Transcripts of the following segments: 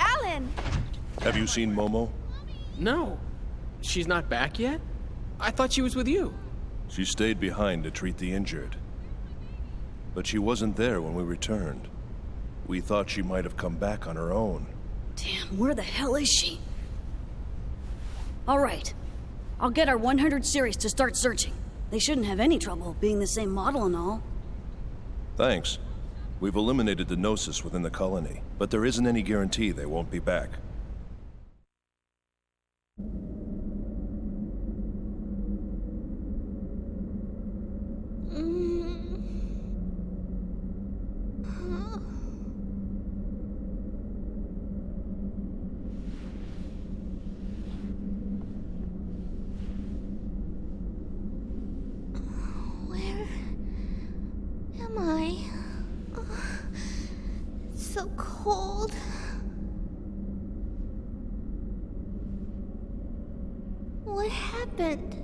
Alan! Have you seen Momo? No. She's not back yet? I thought she was with you. She stayed behind to treat the injured. But she wasn't there when we returned. We thought she might have come back on her own. Damn, where the hell is she? All right. I'll get our 100 series to start searching. They shouldn't have any trouble, being the same model and all. Thanks. We've eliminated the Gnosis within the colony, but there isn't any guarantee they won't be back. So cold. What happened?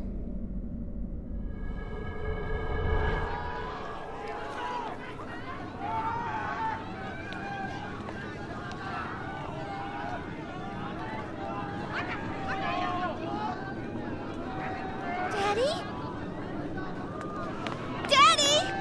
Daddy? Daddy!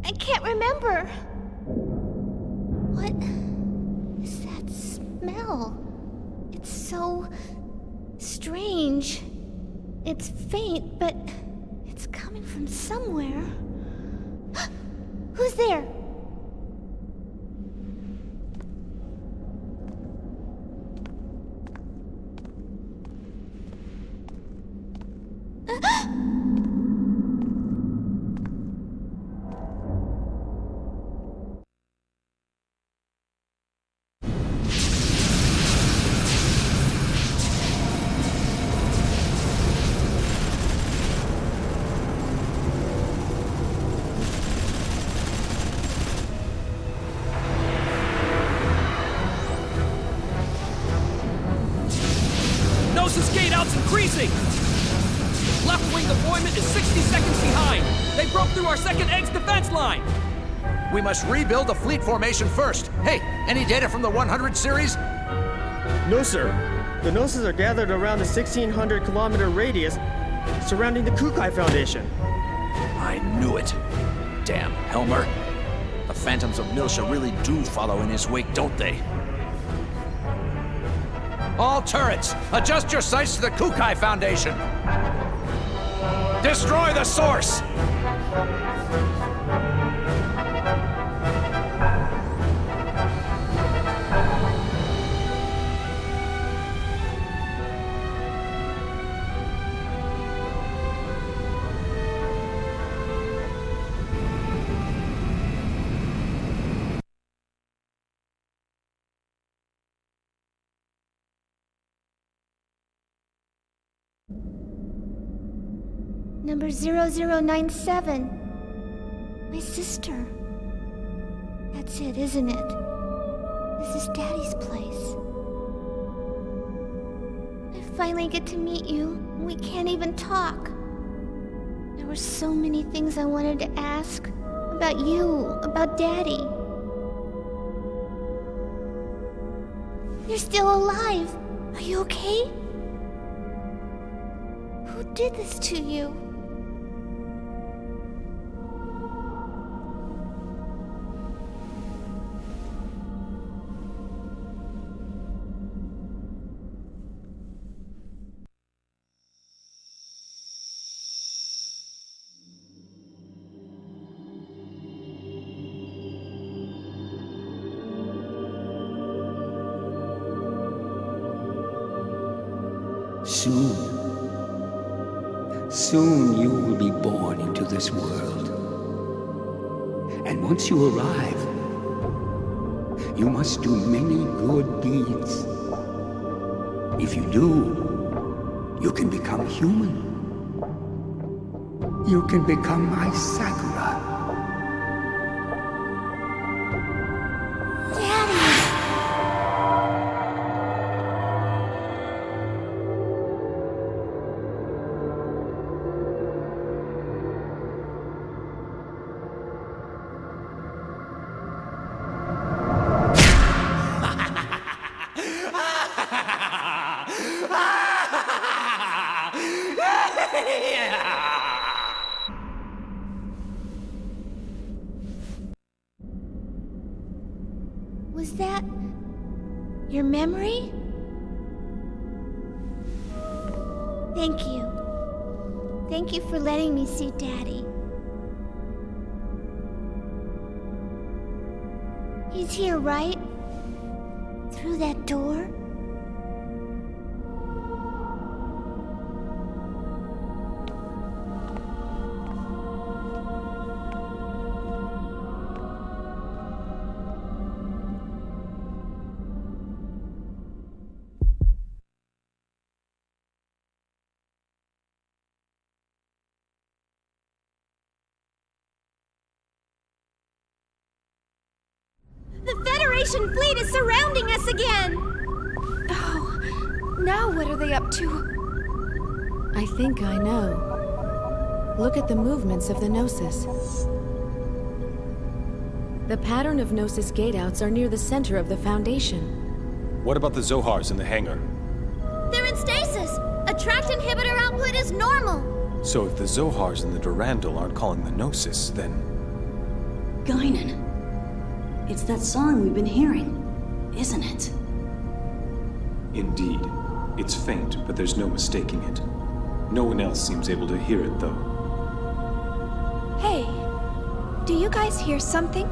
I can't remember. What is that smell? It's so strange. It's faint, but it's coming from somewhere. Who's there? Out's increasing! Left wing deployment is 60 seconds behind. They broke through our second egg's defense line. We must rebuild the fleet formation first. Hey, any data from the 100 series? No, sir. The Gnosis are gathered around the 1,600-kilometer radius surrounding the Kukai Foundation. I knew it. Damn, Helmer. The phantoms of Milsha really do follow in his wake, don't they? All turrets, adjust your sights to the Kukai Foundation. Destroy the source! Number 0097. My sister. That's it, isn't it? This is Daddy's place. I finally get to meet you, and we can't even talk. There were so many things I wanted to ask. About you, about Daddy. You're still alive. Are you okay? Who did this to you? Soon you will be born into this world. And once you arrive, you must do many good deeds. If you do, you can become human. You can become my Sakura. Was that your memory? Thank you. Thank you for letting me see Daddy. He's here, right? Through that door? The Federation fleet is surrounding us again! Oh, now what are they up to? I think I know. Look at the movements of the Gnosis. The pattern of Gnosis gate-outs are near the center of the Foundation. What about the Zohars in the hangar? They're in stasis! Attract inhibitor output is normal! So if the Zohars and the Durandal aren't calling the Gnosis, then... Guinan. It's that song we've been hearing, isn't it? Indeed. It's faint, but there's no mistaking it. No one else seems able to hear it, though. Hey, do you guys hear something?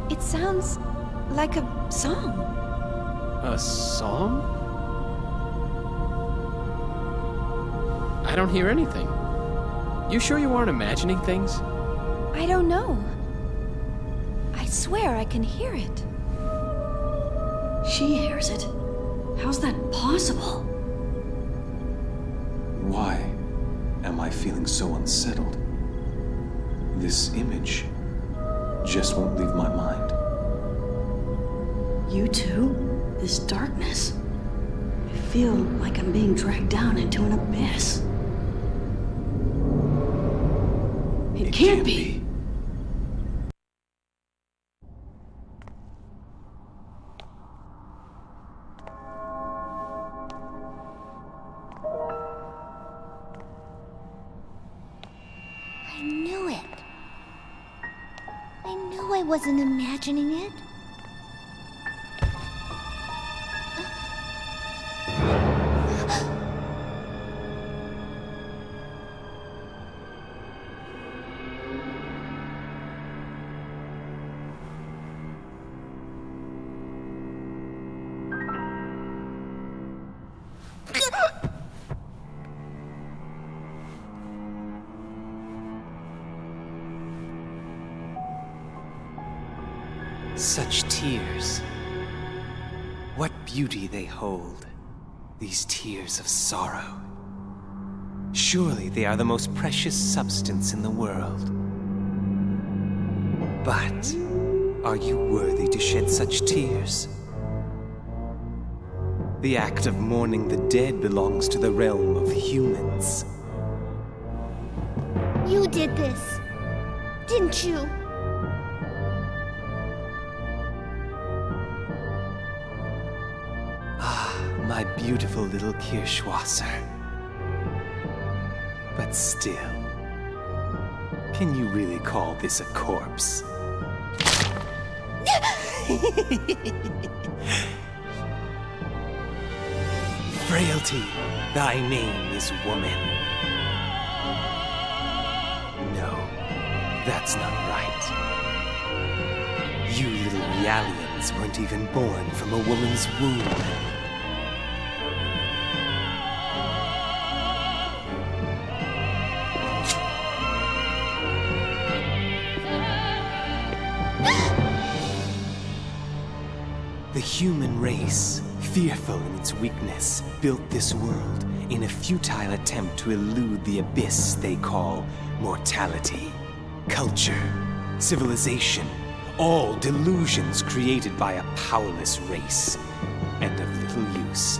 It sounds like a song. A song? I don't hear anything. You sure you aren't imagining things? I don't know. I swear I can hear it. She hears it. How's that possible? Why am I feeling so unsettled? This image just won't leave my mind. You too? This darkness. I feel like I'm being dragged down into an abyss. It can't be. I knew it. I knew I wasn't imagining it. Such tears. What beauty they hold, these tears of sorrow. Surely they are the most precious substance in the world. But are you worthy to shed such tears? The act of mourning the dead belongs to the realm of humans. You did this, didn't you? My beautiful little Kirschwasser. But still, can you really call this a corpse? Frailty, thy name is woman. No, that's not right. You little Realians weren't even born from a woman's womb. race, fearful in its weakness, built this world in a futile attempt to elude the abyss they call mortality. Culture, civilization, all delusions created by a powerless race, and of little use,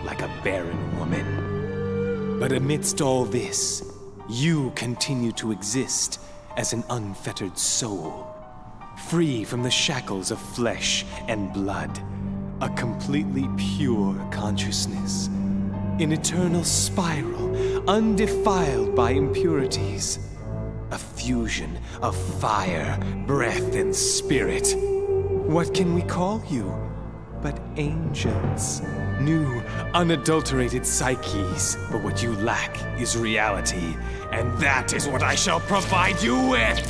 like a barren woman. But amidst all this, you continue to exist as an unfettered soul, free from the shackles of flesh and blood, a completely pure consciousness, an eternal spiral, undefiled by impurities, a fusion of fire, breath, and spirit. What can we call you but angels? New, unadulterated psyches. But what you lack is reality, and that is what I shall provide you with!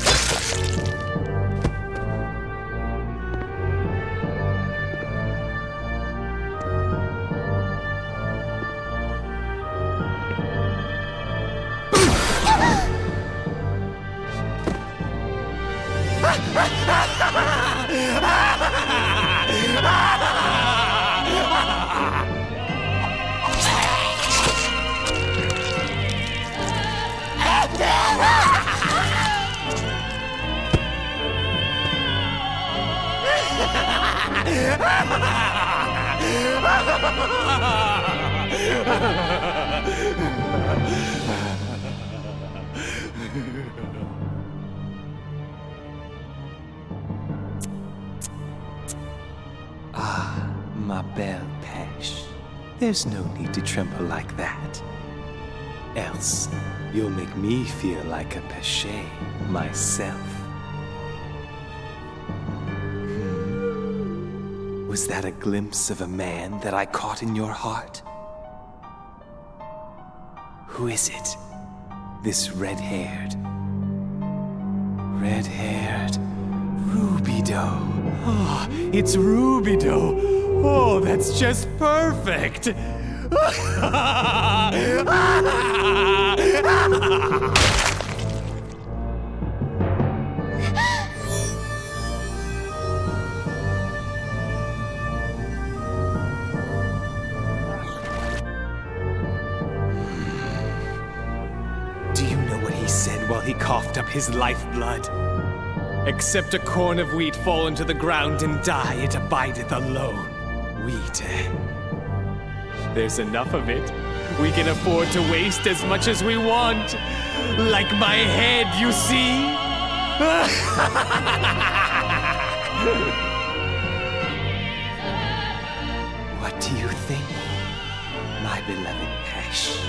Ah, ma belle Pesh. There's no need to tremble like that. Else, you'll make me feel like a Peshe myself. Was that a glimpse of a man that I caught in your heart? Who is it? This red-haired Rubido. Oh, it's Rubido. Oh, that's just perfect. Do you know what he said while he coughed up his lifeblood? Except a corn of wheat fall into the ground and die, it abideth alone. Wheat. There's enough of it. We can afford to waste as much as we want. Like my head, you see? What do you think, my beloved Pesh?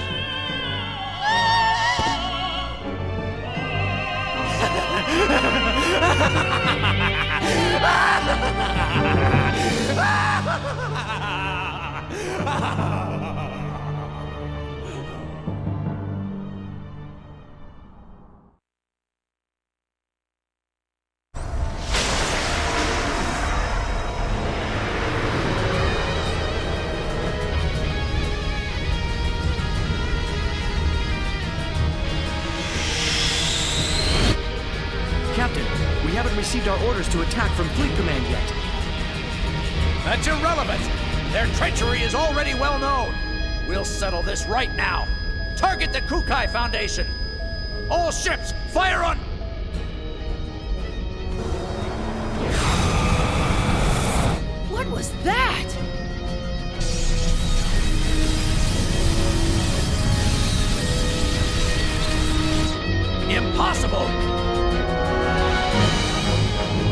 Captain, we haven't received our orders to attack from Fleet Command yet. That's irrelevant. Their treachery is already well known. We'll settle this right now. Target the Kukai Foundation. All ships, fire on... What was that? Impossible!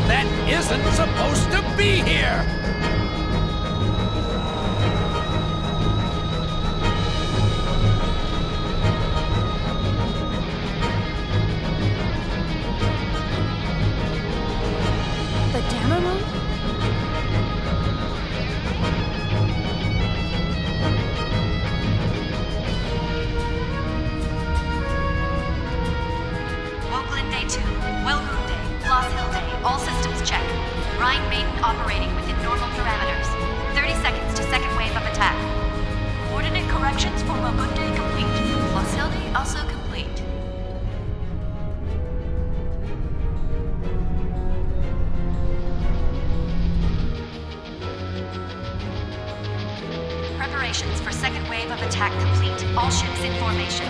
That isn't supposed to be here! The demo room? Preparations for second wave of attack complete. All ships in formation.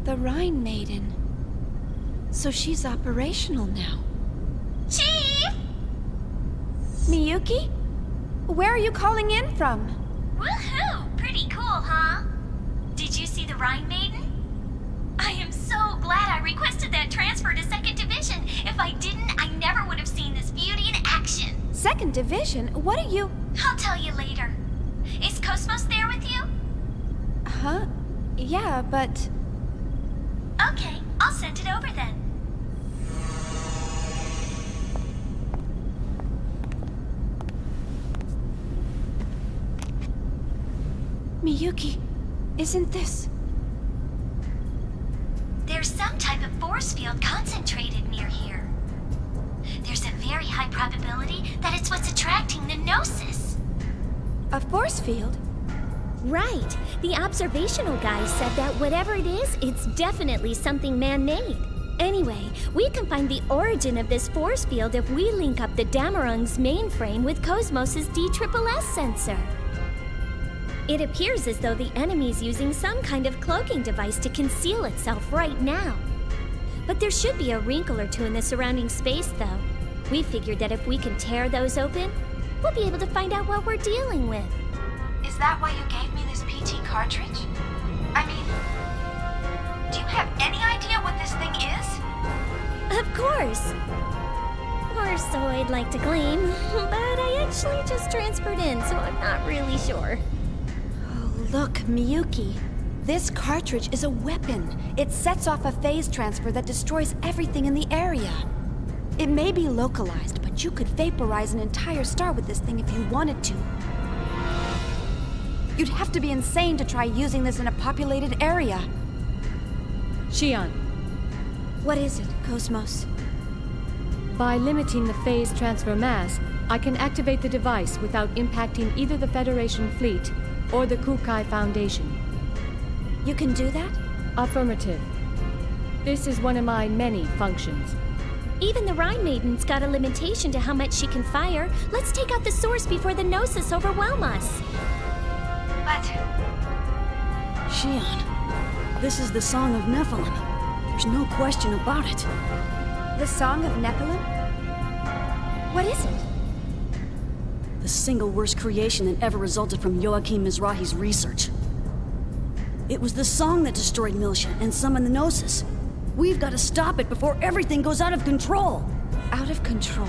The Rhine Maiden. So she's operational now. Chief! Miyuki? Where are you calling in from? Woohoo! Pretty cool, huh? Did you see the Rhine Maiden? I am so glad I requested that transfer to 2nd Division. If I didn't, I never would have seen this beauty in action. 2nd Division? What are you... I'll tell you later. Is Cosmos there with you? Huh? Yeah, but... Okay, I'll send it over then. Miyuki, isn't this... There's some type of force field concentrated near here. There's a very high probability that it's what's attracting the Gnosis. a force field? Right. The observational guy said that whatever it is, it's definitely something man-made. Anyway, we can find the origin of this force field if we link up the Damarung's mainframe with Cosmos' DSSS sensor. It appears as though the enemy's using some kind of cloaking device to conceal itself right now. But there should be a wrinkle or two in the surrounding space, though. We figured that if we can tear those open, we'll be able to find out what we're dealing with. Is that why you gave me this PT cartridge? I mean, do you have any idea what this thing is? Of course. Or so I'd like to claim, but I actually just transferred in, so I'm not really sure. Oh, look, Miyuki. This cartridge is a weapon. It sets off a phase transfer that destroys everything in the area. It may be localized, but you could vaporize an entire star with this thing if you wanted to. You'd have to be insane to try using this in a populated area. Xion. What is it, Cosmos? By limiting the phase transfer mass, I can activate the device without impacting either the Federation fleet or the Kukai Foundation. You can do that? Affirmative. This is one of my many functions. Even the Rhine Maiden's got a limitation to how much she can fire. Let's take out the source before the Gnosis overwhelm us. But... Xion, this is the Song of Nephilim. There's no question about it. The Song of Nephilim? What is it? The single worst creation that ever resulted from Joachim Mizrahi's research. It was the song that destroyed Miltia and summoned the Gnosis. We've got to stop it before everything goes out of control. Out of control?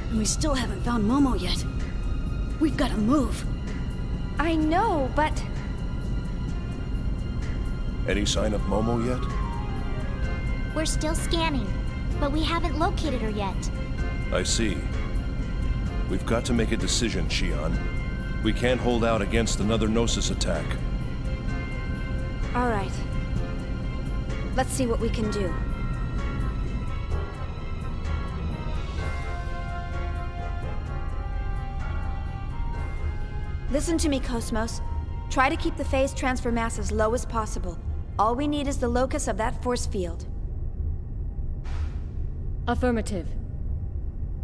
And we still haven't found Momo yet. We've got to move. I know, but... Any sign of Momo yet? We're still scanning, but we haven't located her yet. I see. We've got to make a decision, Xion. We can't hold out against another Gnosis attack. All right. Let's see what we can do. Listen to me, Cosmos. Try to keep the phase transfer mass as low as possible. All we need is the locus of that force field. Affirmative.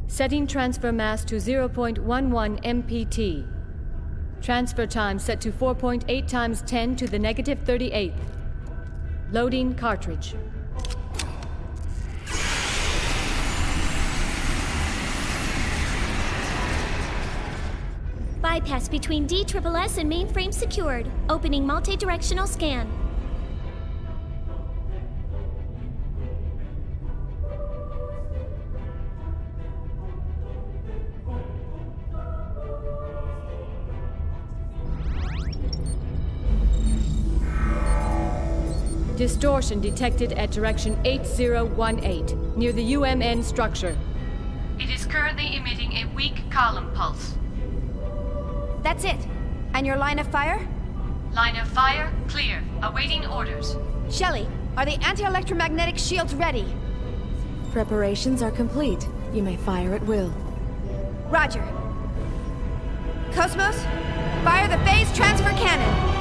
Setting transfer mass to 0.11 MPT. Transfer time set to 4.8 times 10 to the negative 38th. Loading cartridge. Bypass between DSSS and mainframe secured. Opening multi-directional scan. Distortion detected at direction 8018, near the UMN structure. It is currently emitting a weak column pulse. That's it. And your line of fire? Line of fire clear. Awaiting orders. Shelley, are the anti-electromagnetic shields ready? Preparations are complete. You may fire at will. Roger. Cosmos, fire the phase transfer cannon.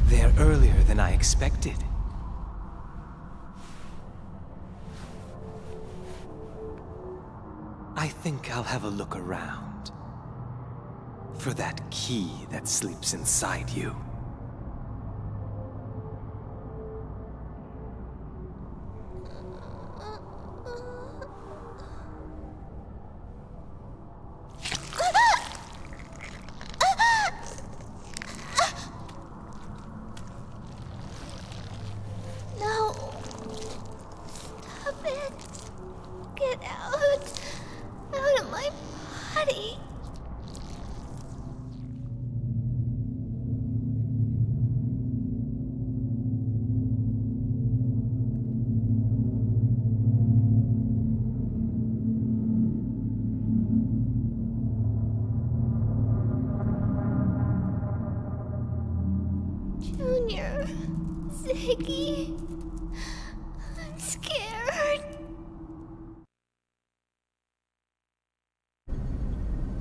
They're earlier than I expected. I think I'll have a look around for that key that sleeps inside you. No. Stop it. Get out. Out of my body. Junior. Ziggy. I'm scared.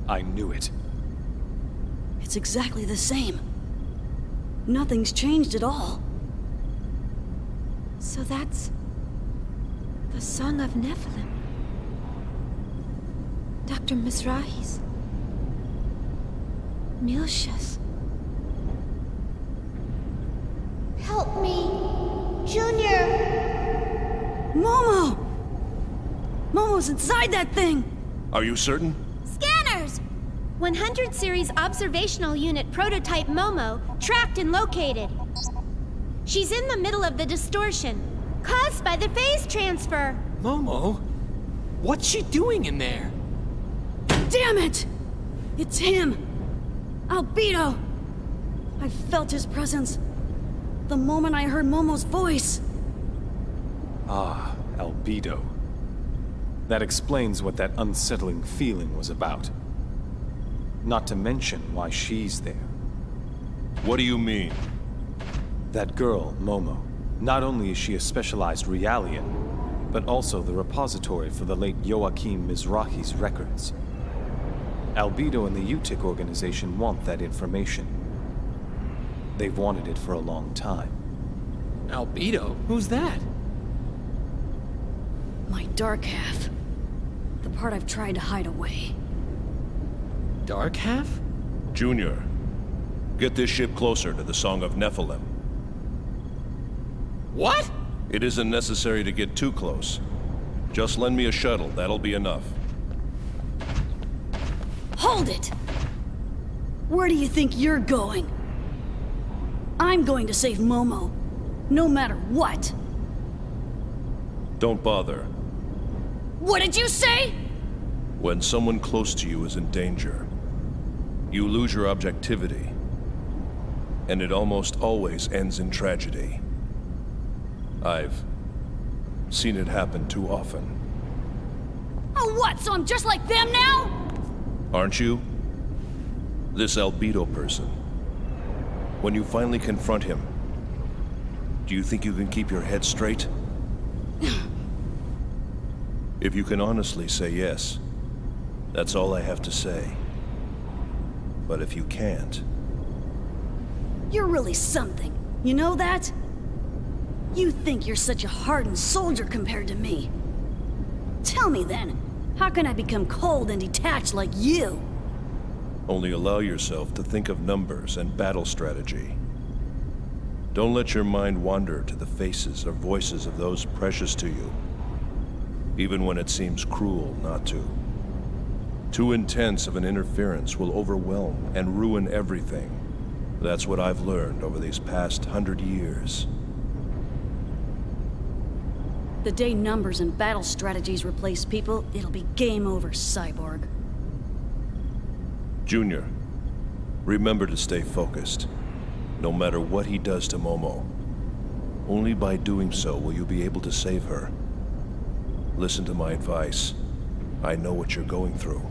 I knew it. It's exactly the same. Nothing's changed at all. So that's the Song of Nephilim. Dr. Mizrahi's. Milsha's. Help me. Junior. Momo! Momo's inside that thing! Are you certain? Scanners! 100 series observational unit prototype Momo tracked and located. She's in the middle of the distortion, caused by the phase transfer. Momo? What's she doing in there? Damn it! It's him! Albedo! I felt his presence the moment I heard Momo's voice. Ah, Albedo. That explains what that unsettling feeling was about. Not to mention why she's there. What do you mean? That girl, Momo, not only is she a specialized Realian, but also the repository for the late Joachim Mizrahi's records. Albedo and the UTIC organization want that information. They've wanted it for a long time. Albedo? Who's that? My dark half. The part I've tried to hide away. Dark half? Junior, get this ship closer to the Song of Nephilim. What? It isn't necessary to get too close. Just lend me a shuttle, that'll be enough. Hold it! Where do you think you're going? I'm going to save Momo, no matter what. Don't bother. What did you say? When someone close to you is in danger, you lose your objectivity. And it almost always ends in tragedy. I've seen it happen too often. Oh, what? So I'm just like them now? Aren't you? This Albedo person. When you finally confront him, do you think you can keep your head straight? If you can honestly say yes, that's all I have to say. But if you can't... You're really something. You know that? You think you're such a hardened soldier compared to me. Tell me then, how can I become cold and detached like you? Only allow yourself to think of numbers and battle strategy. Don't let your mind wander to the faces or voices of those precious to you, even when it seems cruel not to. Too intense of an interference will overwhelm and ruin everything. That's what I've learned over these past 100 years. The day numbers and battle strategies replace people, it'll be game over, Cyborg. Junior, remember to stay focused, no matter what he does to Momo. Only by doing so will you be able to save her. Listen to my advice. I know what you're going through.